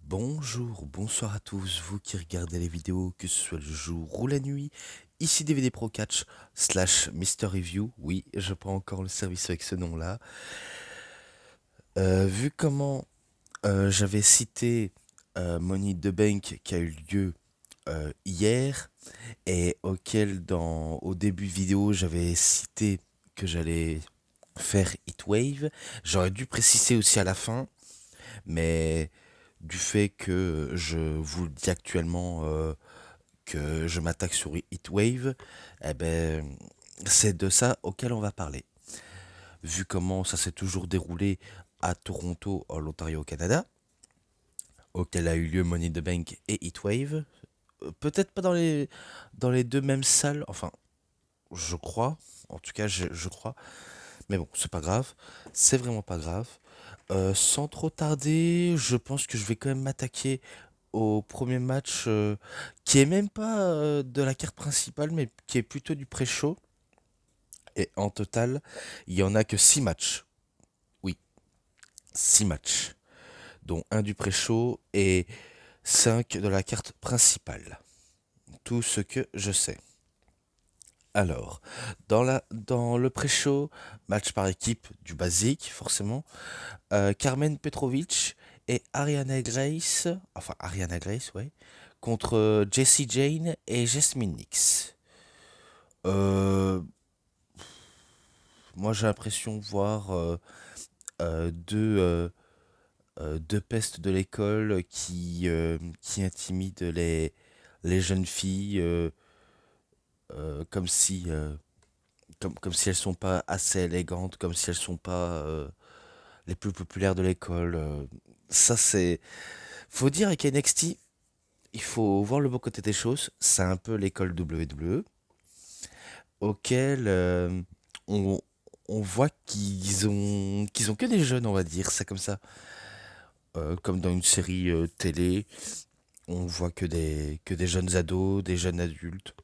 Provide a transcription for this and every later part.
Bonjour, bonsoir à tous, vous qui regardez les vidéos, que ce soit le jour ou la nuit. Ici DVD Pro Catch slash Mister Review. Oui, je prends encore le service avec ce nom-là. Vu comment j'avais cité Money in the Bank qui a eu lieu hier et auquel au début vidéo j'avais cité que j'allais faire Heatwave, j'aurais dû préciser aussi à la fin, mais du fait que je vous le dis actuellement que je m'attaque sur Heatwave, eh ben, c'est de ça auquel on va parler. Vu comment ça s'est toujours déroulé à Toronto, en Ontario, au Canada, auquel a eu lieu Money in the Bank et Heatwave, peut-être pas dans les deux mêmes salles, enfin, je crois, en tout cas, je crois, mais bon, c'est pas grave, c'est vraiment pas grave. Sans trop tarder, je pense que je vais quand même m'attaquer au premier match qui est même pas de la carte principale, mais qui est plutôt du pré-show. Et en total, il y en a que 6 matchs. Oui, 6 matchs. Dont un du pré-show et 5 de la carte principale. Tout ce que je sais. Alors, dans le pré-show, match par équipe du basique, forcément. Carmen Petrovic et Ariana Grace, ouais, contre Jessie Jane et Jasmine Nix. Euh, Moi, j'ai l'impression de voir deux pestes de l'école qui intimident les jeunes filles comme comme si elles sont pas assez élégantes, comme si elles sont pas les plus populaires de l'école. Ça, c'est... Faut dire avec NXT, il faut voir le beau côté des choses. C'est un peu l'école WWE auquel on, on voit qu'ils ont que des jeunes, on va dire. C'est comme ça. Comme dans une série télé, on voit que des jeunes ados, des jeunes adultes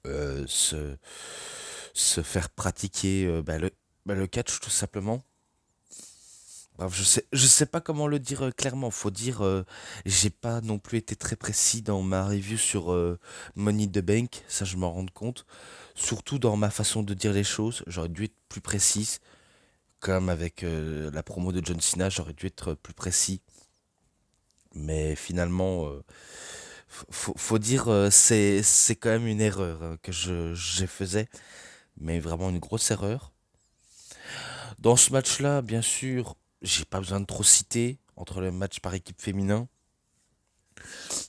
euh, se, se faire pratiquer le catch tout simplement. Bref, je sais pas comment le dire clairement. Faut dire, j'ai pas non plus été très précis dans ma review sur Money in the Bank, ça je m'en rends compte. Surtout dans ma façon de dire les choses, j'aurais dû être plus précise. Comme avec la promo de John Cena, j'aurais dû être plus précis. Mais finalement, faut dire, c'est quand même une erreur que je faisais, mais vraiment une grosse erreur. Dans ce match-là, bien sûr, j'ai pas besoin de trop citer entre le match par équipe féminin.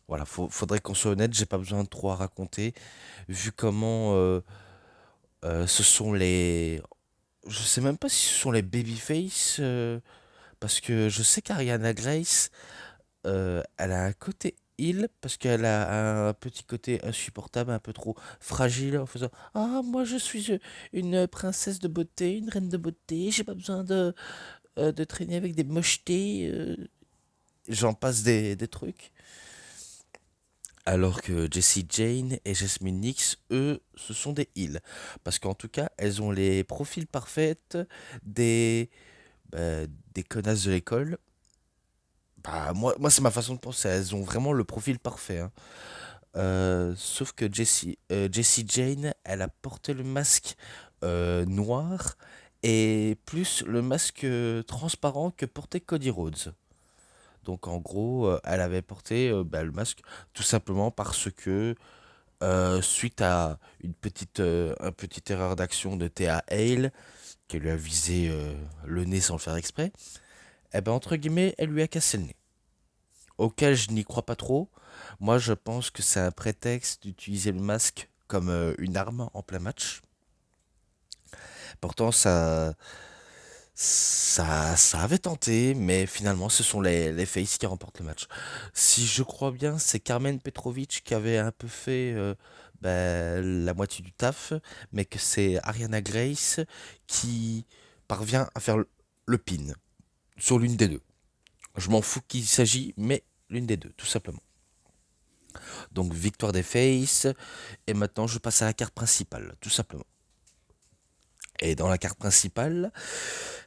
Voilà, faudrait qu'on soit honnête, j'ai pas besoin de trop à raconter, vu comment ce sont les... Je sais même pas si ce sont les babyface, parce que je sais qu'Ariana Grace, elle a un côté heel, parce qu'elle a un petit côté insupportable, un peu trop fragile, en faisant «Ah, moi je suis une princesse de beauté, une reine de beauté, j'ai pas besoin de traîner avec des mochetés, j'en passe des trucs». Alors que Jessie Jane et Jasmine Nix, eux, ce sont des heals. Parce qu'en tout cas, elles ont les profils parfaits des, bah, des connasses de l'école. Bah, moi c'est ma façon de penser. Elles ont vraiment le profil parfait, hein. Sauf que Jessie Jane, elle a porté le masque noir et plus le masque transparent que portait Cody Rhodes. Donc en gros, elle avait porté le masque tout simplement parce que suite à une petite erreur d'action de Thea Hale, qui lui a visé le nez sans le faire exprès, eh ben entre guillemets, elle lui a cassé le nez. Auquel je n'y crois pas trop. Moi, je pense que c'est un prétexte d'utiliser le masque comme une arme en plein match. Pourtant, ça avait tenté, mais finalement, ce sont les Face qui remportent le match. Si je crois bien, c'est Carmen Petrovic qui avait un peu fait la moitié du taf, mais que c'est Ariana Grace qui parvient à faire le pin sur l'une des deux. Je m'en fous qu'il s'agit, mais l'une des deux, tout simplement. Donc victoire des Face, et maintenant je passe à la carte principale, tout simplement. Et dans la carte principale,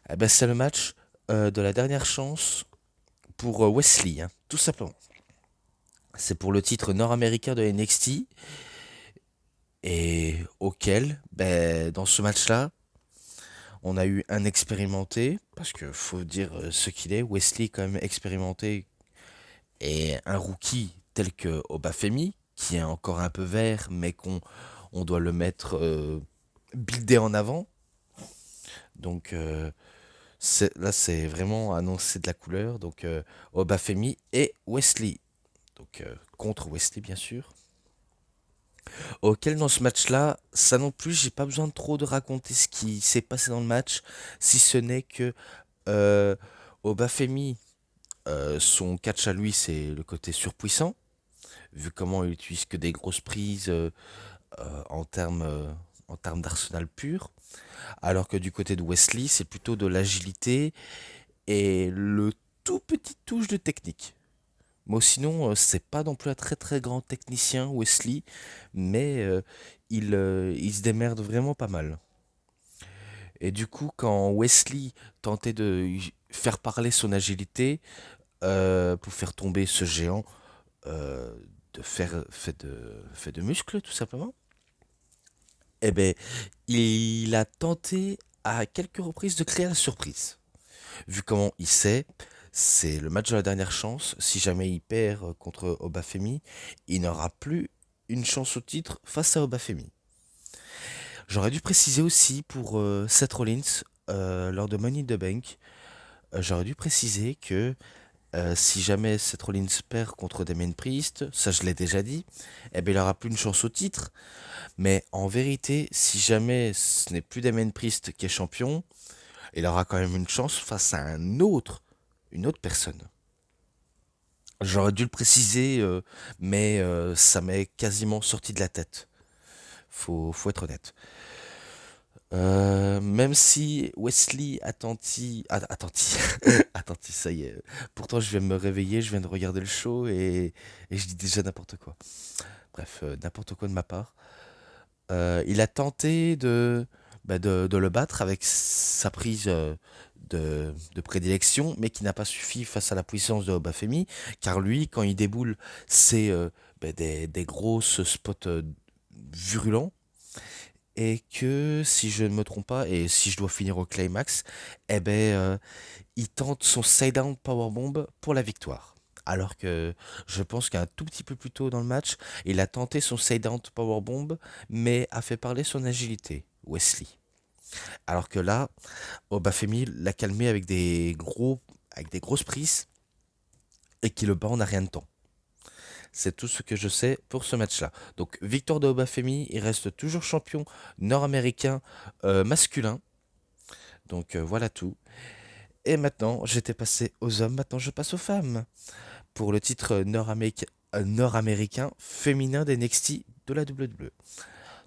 eh ben, c'est le match de la dernière chance pour Wesley, hein. tout simplement. C'est pour le titre nord-américain de NXT et auquel, ben, dans ce match-là, on a eu un expérimenté, parce que faut dire ce qu'il est, Wesley quand même expérimenté, et un rookie tel que Obafemi, qui est encore un peu vert, mais on doit le mettre buildé en avant. Donc là, c'est vraiment annoncer de la couleur. Donc Obafemi et Wesley. Donc contre Wesley, bien sûr. Auquel dans ce match-là, ça non plus, j'ai pas besoin de trop de raconter ce qui s'est passé dans le match, si ce n'est que euh, Obafemi, son catch à lui, c'est le côté surpuissant, vu comment il utilise que des grosses prises en termes d'arsenal pur, alors que du côté de Wesley, c'est plutôt de l'agilité et le tout petit touche de technique. Moi sinon, c'est pas non plus un très très grand technicien, Wesley, mais il se démerde vraiment pas mal. Et du coup, quand Wesley tentait de faire parler son agilité pour faire tomber ce géant euh, fait de muscles, tout simplement, eh ben, il a tenté à quelques reprises de créer la surprise. Vu comment il sait, c'est le match de la dernière chance. Si jamais il perd contre Obafemi, il n'aura plus une chance au titre face à Obafemi. J'aurais dû préciser aussi pour Seth Rollins lors de Money in the Bank, j'aurais dû préciser que si jamais Seth Rollins perd contre Damien Priest, ça je l'ai déjà dit, eh ben, il aura plus une chance au titre. Mais en vérité, si jamais ce n'est plus Damien Priest qui est champion, il aura quand même une chance face à une autre personne. J'aurais dû le préciser, mais ça m'est quasiment sorti de la tête. Faut être honnête. Même si Wesley attenti, attenti, ça y est. Pourtant, je viens de me réveiller, je viens de regarder le show et je dis déjà n'importe quoi. Bref, n'importe quoi de ma part. Il a tenté de le battre avec sa prise de prédilection, mais qui n'a pas suffi face à la puissance de Obafemi, car lui, quand il déboule, c'est des grosses spots virulents, et que, si je ne me trompe pas, et si je dois finir au climax, eh ben, il tente son side-down powerbomb pour la victoire. Alors que je pense qu'un tout petit peu plus tôt dans le match, il a tenté son side-down powerbomb, mais a fait parler son agilité, Wesley. Alors que là, Obafemi l'a calmé avec des grosses prises et qui le bat en un rien de temps. C'est tout ce que je sais pour ce match-là. Donc victoire de Obafemi, il reste toujours champion nord-américain masculin. Donc voilà tout. Et maintenant, j'étais passé aux hommes, maintenant je passe aux femmes. Pour le titre nord-américain féminin d'NXT de la WWE.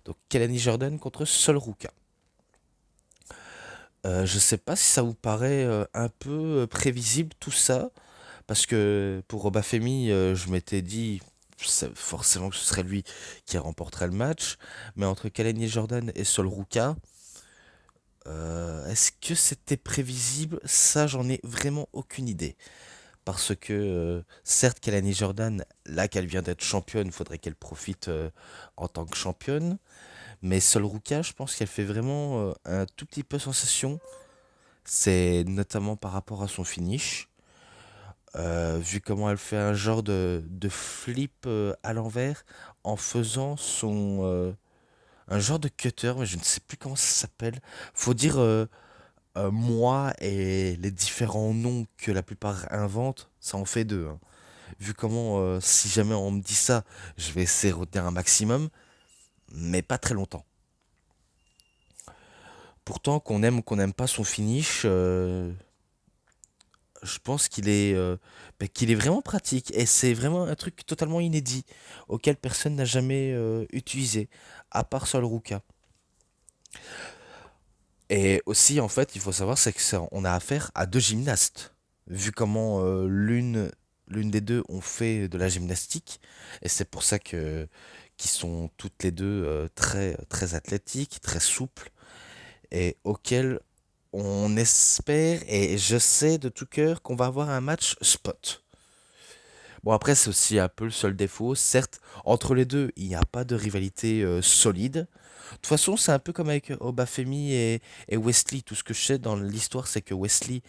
Donc Kelani Jordan contre Sol Ruka. Je sais pas si ça vous paraît un peu prévisible tout ça, parce que pour Obafemi, je m'étais dit forcément que ce serait lui qui remporterait le match, mais entre Kelani Jordan et Sol Ruka, est-ce que c'était prévisible? Ça, j'en ai vraiment aucune idée. Parce que, certes, Kelani Jordan, là qu'elle vient d'être championne, il faudrait qu'elle profite en tant que championne. Mais Sol Ruka, je pense qu'elle fait vraiment un tout petit peu sensation. C'est notamment par rapport à son finish. Vu comment elle fait un genre de flip à l'envers en faisant un genre de cutter, mais je ne sais plus comment ça s'appelle. Faut dire moi et les différents noms que la plupart inventent, ça en fait deux, hein. Vu comment, si jamais on me dit ça, je vais essayer de retenir un maximum, mais pas très longtemps. Pourtant, qu'on aime ou qu'on n'aime pas son finish, je pense qu'il est vraiment pratique et c'est vraiment un truc totalement inédit auquel personne n'a jamais utilisé, à part Sol Ruka. Et aussi, en fait, il faut savoir, c'est que on a affaire à deux gymnastes. Vu comment l'une des deux ont fait de la gymnastique, et c'est pour ça que qu'ils sont toutes les deux très très athlétiques, très souples, et auxquelles on espère, et je sais de tout cœur qu'on va avoir un match spot. Bon, après, c'est aussi un peu le seul défaut. Certes, entre les deux, il n'y a pas de rivalité solide. De toute façon, c'est un peu comme avec Obafemi et Wesley. Tout ce que je sais dans l'histoire, c'est que Wesley,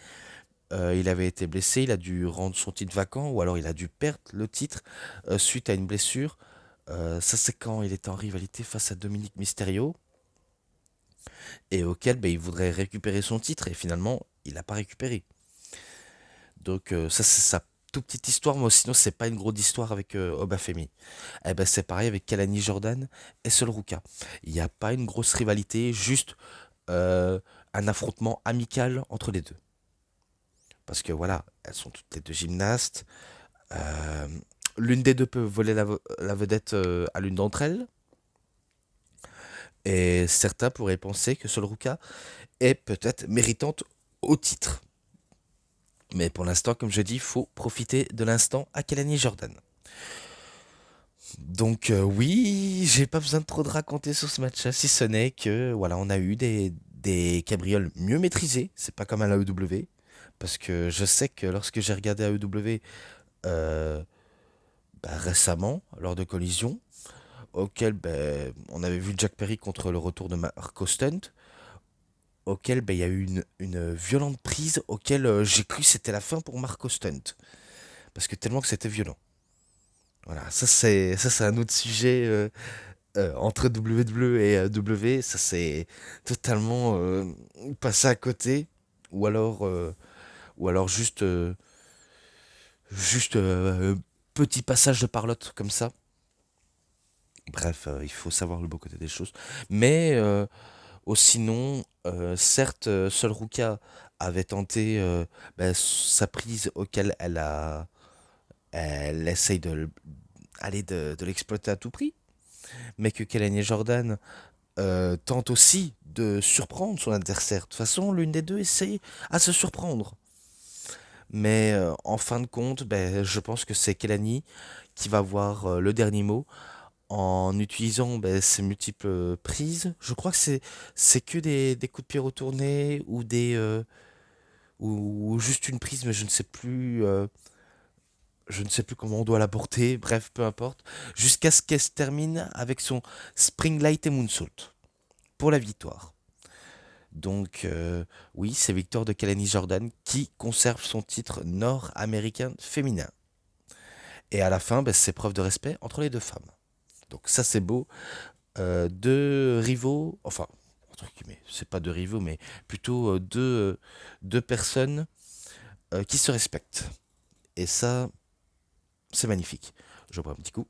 il avait été blessé, il a dû rendre son titre vacant, ou alors il a dû perdre le titre suite à une blessure. Ça, c'est quand il était en rivalité face à Dominique Mysterio, et auquel ben, il voudrait récupérer son titre, et finalement, il n'a pas récupéré. Donc ça, c'est sa toute petite histoire, mais sinon, c'est pas une grosse histoire avec Obafemi. Eh ben, c'est pareil avec Kalani Jordan et Sol Ruka. Il n'y a pas une grosse rivalité, juste euh, un affrontement amical entre les deux. Parce que voilà, elles sont toutes les deux gymnastes. Euh, L'une des deux peut voler la vedette à l'une d'entre elles. Et certains pourraient penser que Sol Ruka est peut-être méritante au titre. Mais pour l'instant, comme je dis, il faut profiter de l'instant à Kalani Jordan. Donc oui, j'ai pas besoin de trop de raconter sur ce match-là, si ce n'est que voilà, on a eu des cabrioles mieux maîtrisées, c'est pas comme à la l'AEW, parce que je sais que lorsque j'ai regardé AEW euh, récemment, lors de collisions, auquel ben, on avait vu Jack Perry contre le retour de Marco Stunt, auquel ben, il y a eu une violente prise, auquel j'ai cru que c'était la fin pour Marco Stunt, parce que tellement que c'était violent. Voilà, ça c'est un autre sujet entre WWE et W, ça c'est totalement passé à côté, ou alors juste juste petit passage de parlotte comme ça. Bref, il faut savoir le beau côté des choses. Mais sinon, certes, Sol Ruka avait tenté sa prise auquel elle essaye de l'exploiter à tout prix, mais que Kelani Jordan tente aussi de surprendre son adversaire. De toute façon, l'une des deux essaye à se surprendre. Mais en fin de compte, ben, je pense que c'est Kelani qui va avoir le dernier mot en utilisant ben, ses multiples prises. Je crois que c'est que des coups de pied retournés ou ou juste une prise, mais je ne sais plus comment on doit l'aborder. Bref, peu importe. Jusqu'à ce qu'elle se termine avec son Spring Light et Moonsault pour la victoire. Donc oui, c'est victoire de Kalani Jordan qui conserve son titre nord-américain féminin. Et à la fin, ben, c'est preuve de respect entre les deux femmes. Donc ça c'est beau. Deux rivaux, enfin, entre guillemets, c'est pas deux rivaux, mais plutôt deux personnes qui se respectent. Et ça, c'est magnifique. Je bois un petit coup.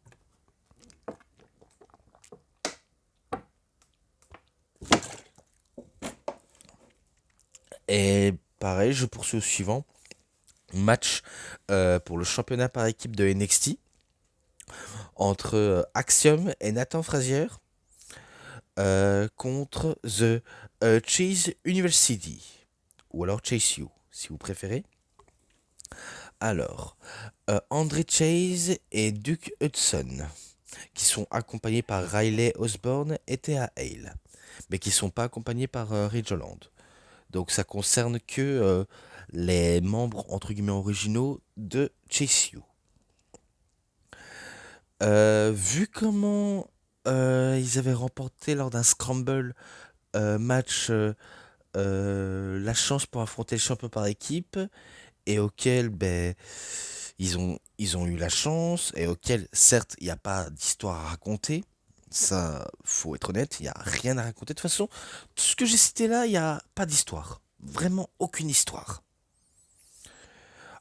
Et pareil, je poursuis au suivant. Match pour le championnat par équipe de NXT entre Axiom et Nathan Frazier contre The Chase University. Ou alors Chase U, si vous préférez. Alors, André Chase et Duke Hudson, qui sont accompagnés par Riley Osborne et Thea Hale, mais qui ne sont pas accompagnés par Ridge Holland. Donc ça concerne que les membres entre guillemets originaux de Chase U. Vu comment ils avaient remporté lors d'un scramble match la chance pour affronter le champion par équipe et auquel ben, ils ont eu la chance et auquel certes il n'y a pas d'histoire à raconter. Ça, faut être honnête, il n'y a rien à raconter. De toute façon, tout ce que j'ai cité là, il n'y a pas d'histoire. Vraiment aucune histoire.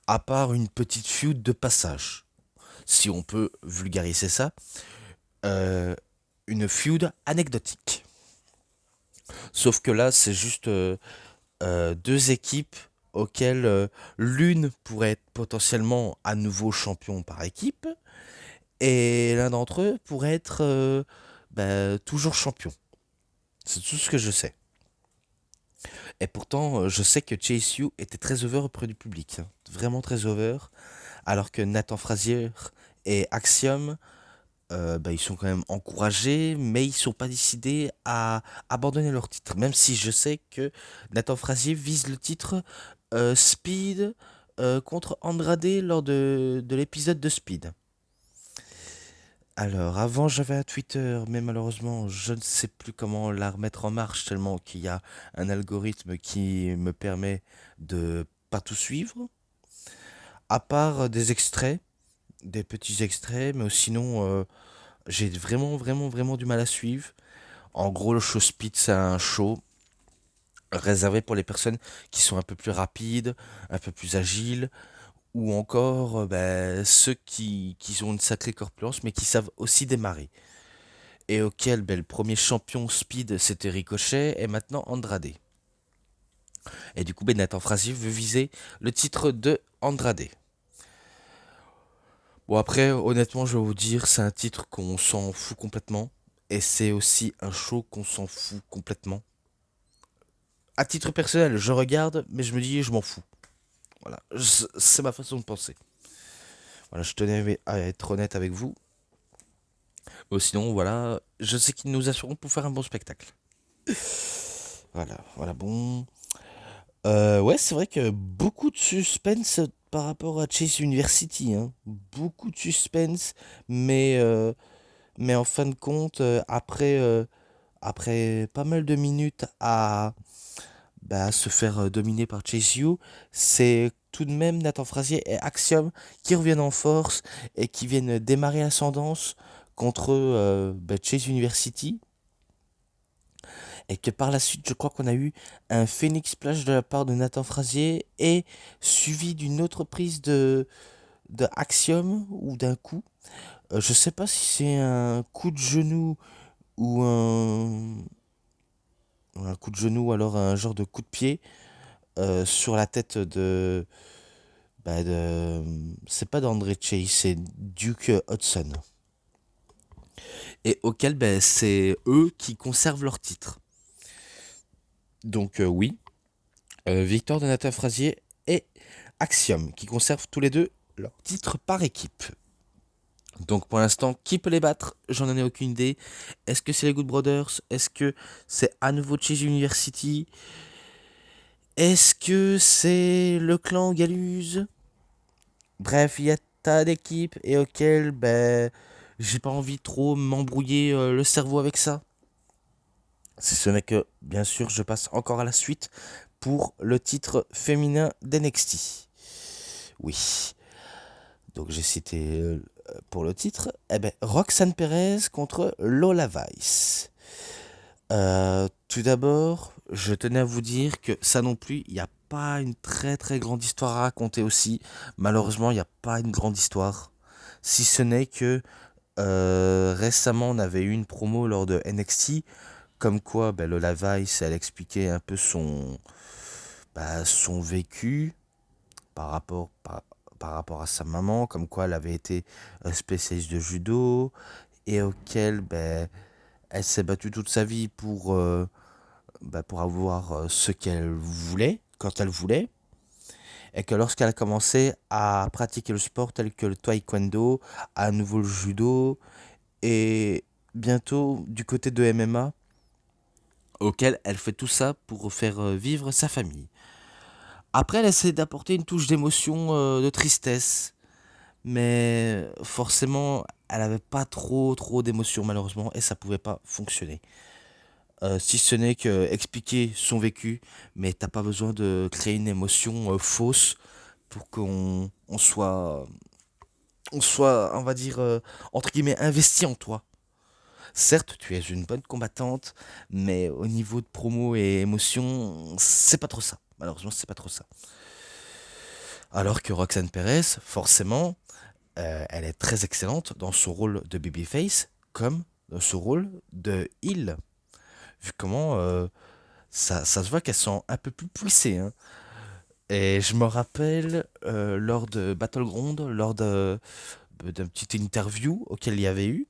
À part une petite feud de passage. Si on peut vulgariser ça. Euh, une feud anecdotique. Sauf que là, c'est juste deux équipes auxquelles l'une pourrait être potentiellement à nouveau champion par équipe et l'un d'entre eux pourrait être toujours champion. C'est tout ce que je sais. Et pourtant, je sais que Chase U était très over auprès du public, hein. Vraiment très over, alors que Nathan Frazier et Axiom, ils sont quand même encouragés, mais ils sont pas décidés à abandonner leur titre. Même si je sais que Nathan Frazier vise le titre Speed contre Andrade lors de l'épisode de Speed. Alors, avant j'avais un Twitter, mais malheureusement je ne sais plus comment la remettre en marche tellement qu'il y a un algorithme qui me permet de pas tout suivre, à part des extraits, des petits extraits, mais sinon j'ai vraiment vraiment vraiment du mal à suivre. En gros, le show Speed c'est un show réservé pour les personnes qui sont un peu plus rapides, un peu plus agiles, ou encore ceux qui ont une sacrée corpulence mais qui savent aussi démarrer. Et auquel le premier champion speed c'était Ricochet et maintenant Andrade. Et du coup Nathan Frazier veut viser le titre de Andrade. Bon après honnêtement je vais vous dire c'est un titre qu'on s'en fout complètement et c'est aussi un show qu'on s'en fout complètement. À titre personnel je regarde mais je me dis je m'en fous. Voilà, c'est ma façon de penser. Voilà, je tenais à être honnête avec vous. Sinon voilà, je sais qu'ils nous assureront pour faire un bon spectacle. Voilà, voilà bon. Ouais, c'est vrai que beaucoup de suspense par rapport à Chase University, hein. Beaucoup de suspense, mais, euh, mais en fin de compte, après pas mal de minutes à se faire dominer par Chase U, c'est tout de même Nathan Frazier et Axiom qui reviennent en force et qui viennent démarrer l'ascendance contre Chase University. Et que par la suite, je crois qu'on a eu un Phoenix Splash de la part de Nathan Frazier et suivi d'une autre prise de Axiom ou d'un coup. Je sais pas si c'est un coup de genou ou un coup de genou ou alors un genre de coup de pied sur la tête de c'est pas d'André Chase, c'est Duke Hudson. Et auquel c'est eux qui conservent leur titre. Donc oui, victoire de Nathan Frazier et Axiom, qui conservent tous les deux leur titre par équipe. Donc pour l'instant, qui peut les battre? J'en ai aucune idée. Est-ce que c'est les Good Brothers? Est-ce que c'est à nouveau Chase University? Est-ce que c'est le clan Galuse? Bref, il y a tas d'équipes et auxquelles j'ai pas envie de trop m'embrouiller le cerveau avec ça. Si ce n'est que, bien sûr, je passe encore à la suite pour le titre féminin d'NXT. Oui. Donc j'ai cité pour le titre, Roxane Perez contre Lola Vice. Tout d'abord, je tenais à vous dire que ça non plus, il n'y a pas une très très grande histoire à raconter aussi. Malheureusement, il n'y a pas une grande histoire. Si ce n'est que récemment, on avait eu une promo lors de NXT, comme quoi Lola Vice, elle expliquait un peu son vécu par rapport, par rapport à sa maman, comme quoi elle avait été spécialiste de judo et auquel elle s'est battue toute sa vie pour avoir ce qu'elle voulait, quand elle voulait, et que lorsqu'elle a commencé à pratiquer le sport tel que le taekwondo, à nouveau le judo, et bientôt du côté de MMA, auquel elle fait tout ça pour faire vivre sa famille. Après, elle essaie d'apporter une touche d'émotion, de tristesse, mais forcément, elle avait pas trop d'émotion malheureusement, et ça pouvait pas fonctionner. Si ce n'est que expliquer son vécu, mais t'as pas besoin de créer une émotion fausse pour qu'on soit, on va dire, entre guillemets, investi en toi. Certes, tu es une bonne combattante, mais au niveau de promo et émotion, c'est pas trop ça. Malheureusement, c'est pas trop ça. Alors que Roxane Perez, forcément, elle est très excellente dans son rôle de babyface, comme dans son rôle de heel. Vu comment ça se voit qu'elles sont un peu plus poussées, hein. Et je me rappelle lors de Battleground, lors d'une petite interview auquel il y avait eu,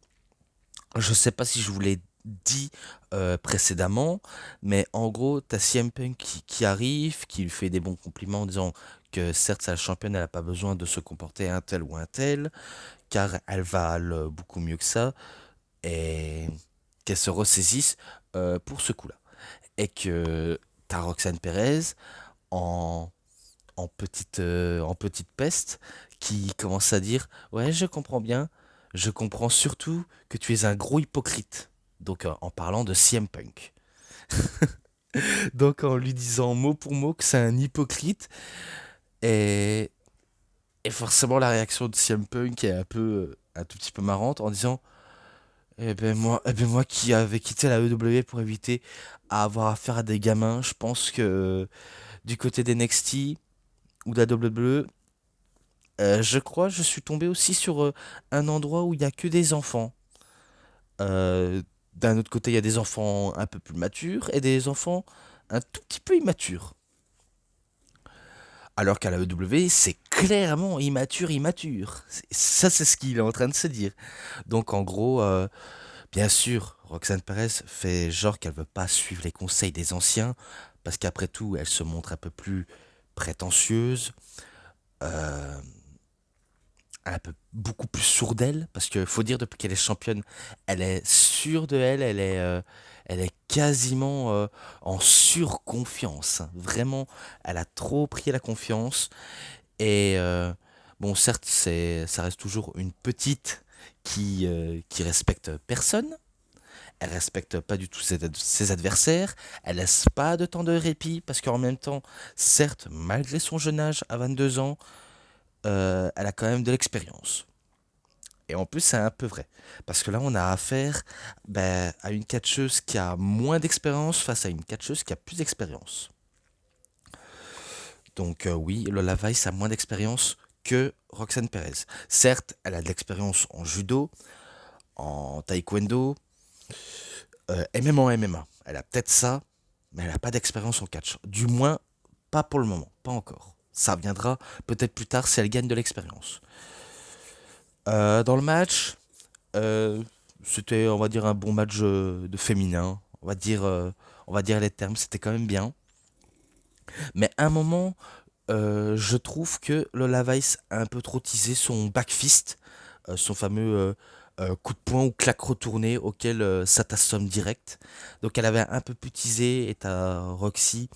je sais pas si je vous l'ai dit précédemment, mais en gros, t'as CM Punk qui arrive, qui lui fait des bons compliments en disant que certes, c'est la championne, elle n'a pas besoin de se comporter un tel ou un tel, car elle valent beaucoup mieux que ça, et qu'elle se ressaisisse pour ce coup-là. Et que t'as Roxane Perez en, en petite peste, qui commence à dire, ouais, je comprends bien, je comprends surtout que tu es un gros hypocrite. Donc en parlant de CM Punk. Donc en lui disant mot pour mot que c'est un hypocrite. Et, et forcément la réaction de CM Punk est un tout petit peu marrante en disant, eh ben moi qui avais quitté la EW pour éviter à avoir affaire à des gamins, je pense que du côté des NXT ou de la WWE, je crois que je suis tombé aussi sur un endroit où il n'y a que des enfants. D'un autre côté, il y a des enfants un peu plus matures et des enfants un tout petit peu immatures. Alors qu'à la EW, c'est clairement immature, immature. Ça, c'est ce qu'il est en train de se dire. Donc, en gros, bien sûr, Roxane Perez fait genre qu'elle veut pas suivre les conseils des anciens, parce qu'après tout, elle se montre un peu plus prétentieuse, euh, un peu beaucoup plus sûre d'elle, parce que faut dire depuis qu'elle est championne, elle est sûre de elle, elle est quasiment en surconfiance. Vraiment, elle a trop pris la confiance. Et bon, certes, ça reste toujours une petite qui respecte personne. Elle respecte pas du tout ses adversaires. Elle laisse pas de temps de répit parce qu'en même temps, certes, malgré son jeune âge à 22 ans, elle a quand même de l'expérience. Et en plus, c'est un peu vrai. Parce que là, on a affaire à une catcheuse qui a moins d'expérience face à une catcheuse qui a plus d'expérience. Donc oui, Lola Vice a moins d'expérience que Roxane Perez. Certes, elle a de l'expérience en judo, en taekwondo, et même en MMA. Elle a peut-être ça, mais elle n'a pas d'expérience en catch. Du moins, pas pour le moment, pas encore. Ça viendra peut-être plus tard si elle gagne de l'expérience. Dans le match, euh, c'était, on va dire, un bon match de féminin. On va dire les termes, c'était quand même bien. Mais à un moment, je trouve que Lola Vice a un peu trop teasé son backfist, son fameux coup de poing ou claque retournée auquel ça t'assomme direct. Donc elle avait un peu plus teasé et t'as Roxy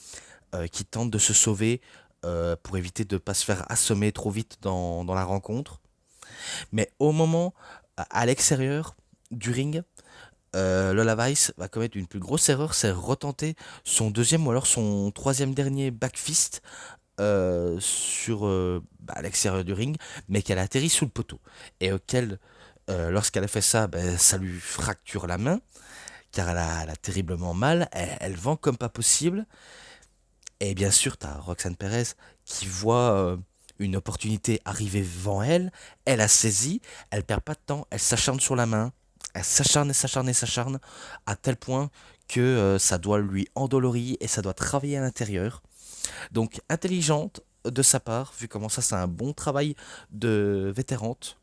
qui tente de se sauver pour éviter de ne pas se faire assommer trop vite dans la rencontre. Mais au moment, à l'extérieur du ring, Lola Vice va commettre une plus grosse erreur, c'est retenter son deuxième ou alors son troisième dernier backfist à l'extérieur du ring, mais qu'elle atterrit sous le poteau. Et auquel, lorsqu'elle a fait ça, ça lui fracture la main, car elle a terriblement mal, elle vend comme pas possible. Et bien sûr, tu as Roxane Perez qui voit une opportunité arriver devant elle, elle a saisi, elle perd pas de temps, elle s'acharne sur la main, elle s'acharne et s'acharne et s'acharne, à tel point que ça doit lui endolorir et ça doit travailler à l'intérieur. Donc intelligente de sa part, vu comment ça c'est un bon travail de vétérante,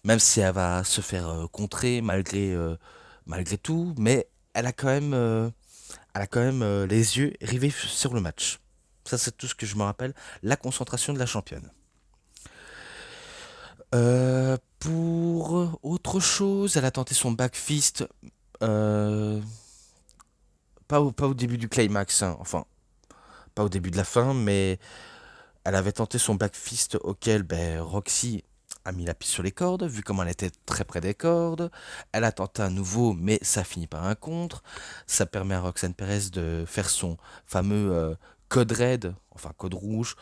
même si elle va se faire contrer malgré tout, mais elle a quand même les yeux rivés sur le match. Ça c'est tout ce que je me rappelle, la concentration de la championne. Pour autre chose, elle a tenté son backfist, euh, pas au début du climax, hein, enfin pas au début de la fin, mais elle avait tenté son backfist auquel Roxy a mis la piste sur les cordes, vu comment elle était très près des cordes. Elle a tenté à nouveau, mais ça finit par un contre. Ça permet à Roxane Perez de faire son fameux code red, enfin code rouge,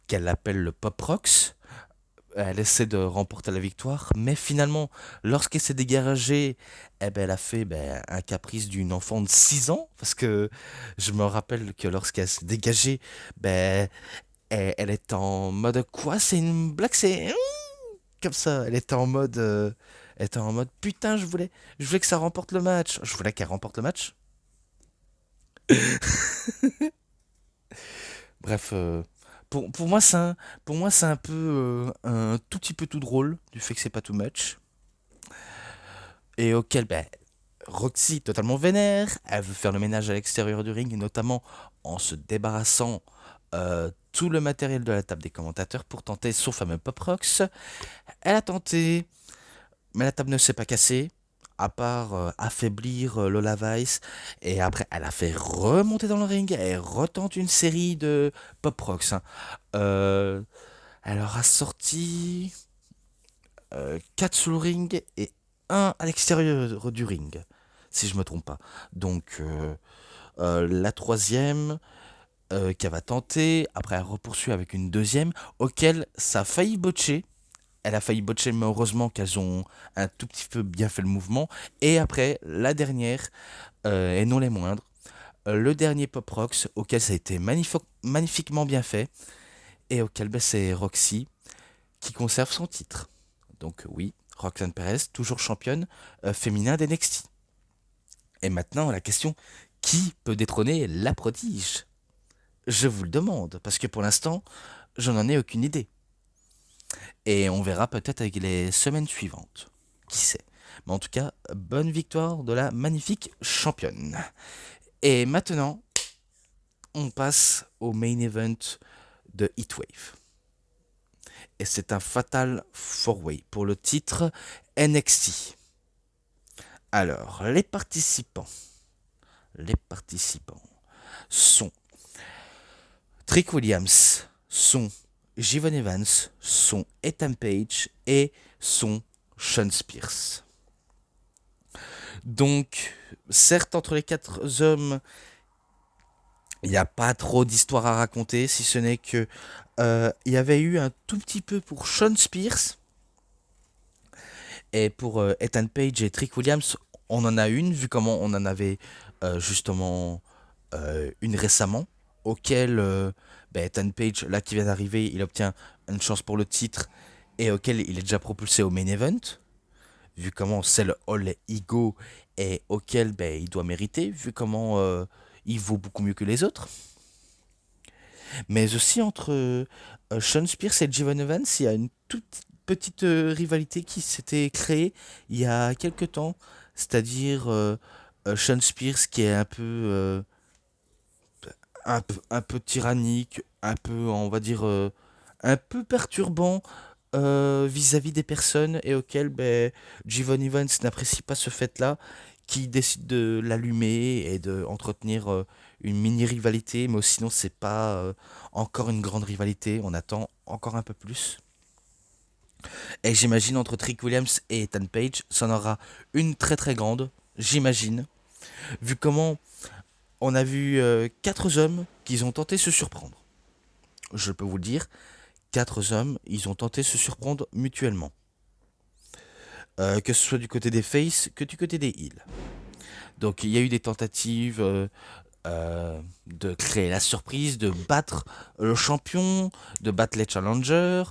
qu'elle appelle le Pop Rocks. Elle essaie de remporter la victoire, mais finalement, lorsqu'elle s'est dégagée, elle a fait un caprice d'une enfant de 6 ans, parce que je me rappelle que lorsqu'elle s'est dégagée, ben, elle est en mode quoi? C'est une blague, c'est comme ça. Elle était en mode putain, je voulais que ça remporte le match. Je voulais qu'elle remporte le match. Bref, pour moi, pour moi, c'est un peu un tout petit peu tout drôle du fait que c'est pas too much. Et auquel, Roxy, totalement vénère, elle veut faire le ménage à l'extérieur du ring, notamment en se débarrassant tout le matériel de la table des commentateurs pour tenter son fameux Pop Rocks. Elle a tenté, mais la table ne s'est pas cassée. à part affaiblir Lola Vice. Et après, elle a fait remonter dans le ring. Elle retente une série de Pop Rocks, hein. Euh, Elle aura sorti 4 sous le ring et un à l'extérieur du ring, si je me trompe pas. Donc la troisième qu'elle va tenter, après elle repoursuit avec une deuxième, auquel ça a failli botcher. Elle a failli botcher, mais heureusement qu'elles ont un tout petit peu bien fait le mouvement. Et après, la dernière, et non les moindres, le dernier Pop Rocks, auquel ça a été magnifiquement bien fait, et auquel ben, c'est Roxy qui conserve son titre. Donc oui, Roxanne Perez, toujours championne féminin d'NXT. Et maintenant, la question, qui peut détrôner la prodige? Je vous le demande, parce que pour l'instant, je n'en ai aucune idée. Et on verra peut-être avec les semaines suivantes. Qui sait? Mais en tout cas, bonne victoire de la magnifique championne. Et maintenant, on passe au main event de Heatwave. Et c'est un fatal 4-way pour le titre NXT. Alors, les participants sont Trick Williams, sont Jivon Evans, sont Ethan Page et sont Sean Spears. Donc, certes, entre les 4 hommes, il n'y a pas trop d'histoire à raconter, si ce n'est que il y avait eu un tout petit peu pour Sean Spears et pour Ethan Page et Trick Williams, on en a une, vu comment on en avait justement une récemment, auquel Ethan Page, là qui vient d'arriver, il obtient une chance pour le titre et auquel il est déjà propulsé au main event, vu comment c'est le All Ego et auquel il doit mériter, vu comment il vaut beaucoup mieux que les autres. Mais aussi entre Sean Spears et Jivon Evans, il y a une toute petite rivalité qui s'était créée il y a quelques temps, c'est-à-dire Sean Spears qui est un peu tyrannique, un peu, on va dire, un peu perturbant vis-à-vis des personnes et auquel Jivon Evans n'apprécie pas ce fait-là, qui décide de l'allumer et de entretenir une mini-rivalité, mais sinon c'est pas encore une grande rivalité, on attend encore un peu plus. Et j'imagine entre Trick Williams et Ethan Page, ça en aura une très très grande, j'imagine, vu comment on a vu 4 hommes qui ont tenté de se surprendre. Je peux vous le dire, 4 hommes, ils ont tenté de se surprendre mutuellement. Que ce soit du côté des faces que du côté des heels. Donc il y a eu des tentatives de créer la surprise, de battre le champion, de battre les challengers,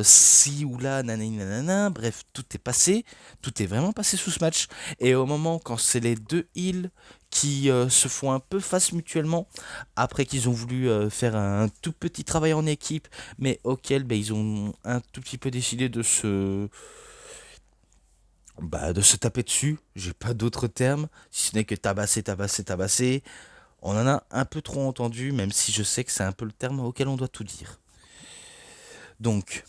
si ou là, nanani nanana, bref, tout est vraiment passé sous ce match. Et au moment quand c'est les deux heels qui se font un peu face mutuellement, après qu'ils ont voulu faire un tout petit travail en équipe, mais auquel ils ont un tout petit peu décidé de se taper dessus, j'ai pas d'autres termes, si ce n'est que tabasser, tabasser, tabasser. On en a un peu trop entendu, même si je sais que c'est un peu le terme auquel on doit tout dire. Donc,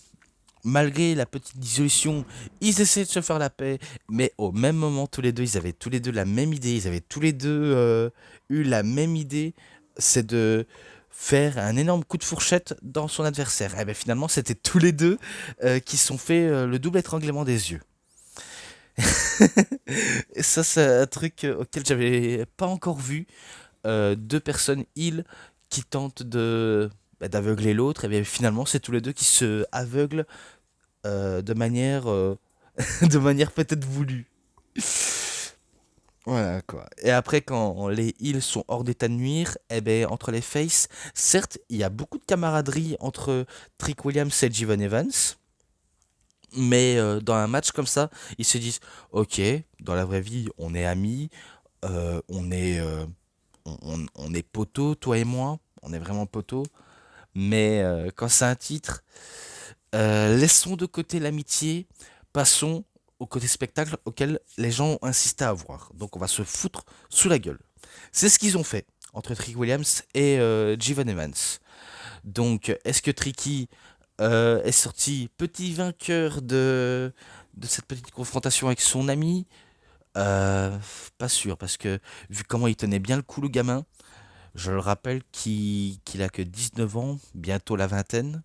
malgré la petite dissolution, ils essaient de se faire la paix, mais au même moment, tous les deux, ils avaient tous les deux la même idée, ils avaient tous les deux eu la même idée, c'est de faire un énorme coup de fourchette dans son adversaire. Et bien finalement, c'était tous les deux qui se sont fait le double étranglement des yeux. Et ça, c'est un truc auquel j'avais pas encore vu. 2 personnes heal qui tentent d'aveugler l'autre, et bien finalement, c'est tous les deux qui se aveuglent de manière, de manière peut-être voulue. Voilà quoi. Et après, quand les heals sont hors d'état de nuire, eh ben, entre les faces, certes, il y a beaucoup de camaraderie entre Trick Williams et Jivon Evans. Mais dans un match comme ça, ils se disent, ok, dans la vraie vie, on est amis, on est poteaux, toi et moi, on est vraiment poteaux. Mais quand c'est un titre, laissons de côté l'amitié, passons au côté spectacle auquel les gens insistent à avoir. Donc on va se foutre sous la gueule. C'est ce qu'ils ont fait entre Trick Williams et Jivon Evans. Donc est-ce que Tricky est sorti petit vainqueur de cette petite confrontation avec son ami? Euh, Pas sûr, parce que vu comment il tenait bien le coup, le gamin, je le rappelle qu'il a que 19 ans, bientôt la vingtaine,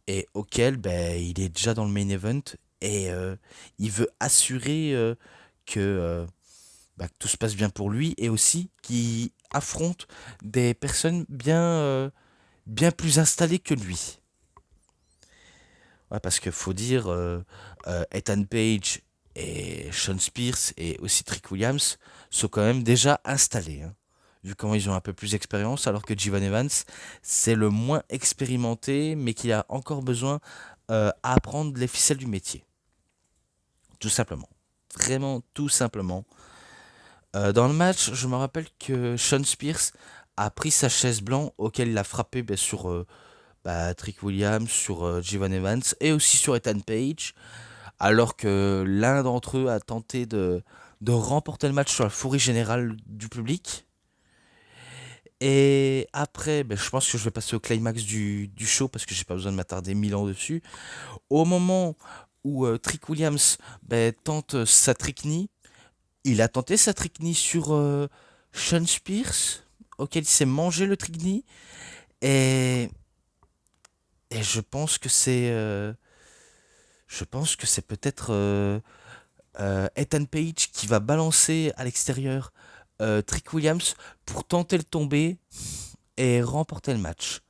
et auquel ben, il est déjà dans le main event, et il veut assurer que, bah, que tout se passe bien pour lui, et aussi qu'il affronte des personnes bien plus installées que lui. Ouais, parce qu'il faut dire, Ethan Page et Sean Spears et aussi Trick Williams sont quand même déjà installés, hein, vu comment ils ont un peu plus d'expérience, alors que Jivan Evans, c'est le moins expérimenté, mais qui a encore besoin à apprendre les ficelles du métier. Tout simplement. Vraiment, tout simplement. Dans le match, je me rappelle que Sean Spears a pris sa chaise blanche auquel il a frappé ben, sur Trick Williams, sur Jivan Evans et aussi sur Ethan Page, alors que l'un d'entre eux a tenté de remporter le match sur la fourrie générale du public. Et après, ben, je pense que je vais passer au climax du show parce que j'ai pas besoin de m'attarder 1000 ans dessus. Au moment où Trick Williams ben, tente sa trickney, il a tenté sa trickney sur Sean Spears, auquel il s'est mangé le trickney. Et, et je pense que c'est peut-être Ethan Page qui va balancer à l'extérieur Trick Williams pour tenter le tomber et remporter le match.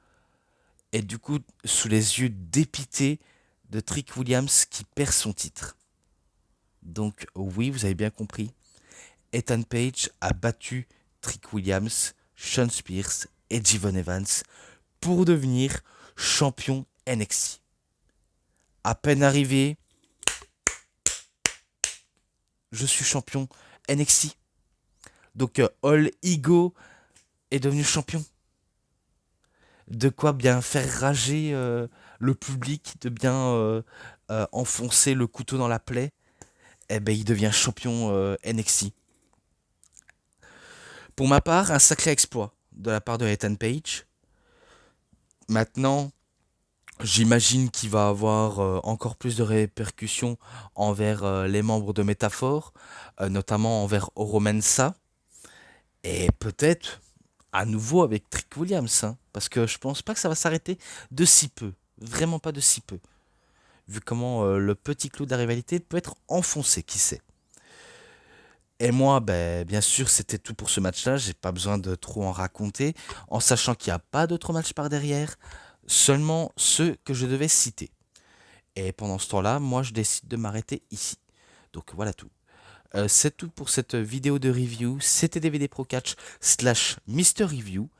Et du coup, sous les yeux dépités de Trick Williams qui perd son titre. Donc oui, vous avez bien compris, Ethan Page a battu Trick Williams, Sean Spears et Jivan Evans pour devenir champion NXT. À peine arrivé, je suis champion NXT. Donc All Ego est devenu champion. De quoi bien faire rager le public, de bien enfoncer le couteau dans la plaie. Eh ben, il devient champion NXT. Pour ma part, un sacré exploit de la part de Ethan Page. Maintenant, j'imagine qu'il va avoir encore plus de répercussions envers les membres de Métaphore, notamment envers Oromensa, et peut-être à nouveau avec Trick Williams, hein, parce que je pense pas que ça va s'arrêter de si peu, vraiment pas de si peu, vu comment le petit clou de la rivalité peut être enfoncé, qui sait. Et moi, ben, bien sûr, c'était tout pour ce match-là, j'ai pas besoin de trop en raconter, en sachant qu'il n'y a pas d'autres matchs par derrière, seulement ceux que je devais citer. Et pendant ce temps-là, moi, je décide de m'arrêter ici. Donc voilà tout. C'est tout pour cette vidéo de review. C'était DVD Pro Catch slash Mister Review.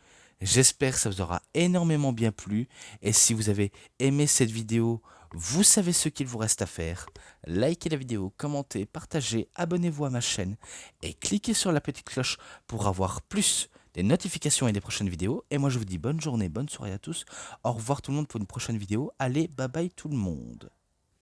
J'espère que ça vous aura énormément bien plu. Et si vous avez aimé cette vidéo, vous savez ce qu'il vous reste à faire. Likez la vidéo, commentez, partagez, abonnez-vous à ma chaîne et cliquez sur la petite cloche pour avoir plus des notifications et des prochaines vidéos. Et moi je vous dis bonne journée, bonne soirée à tous. Au revoir tout le monde pour une prochaine vidéo. Allez, bye bye tout le monde.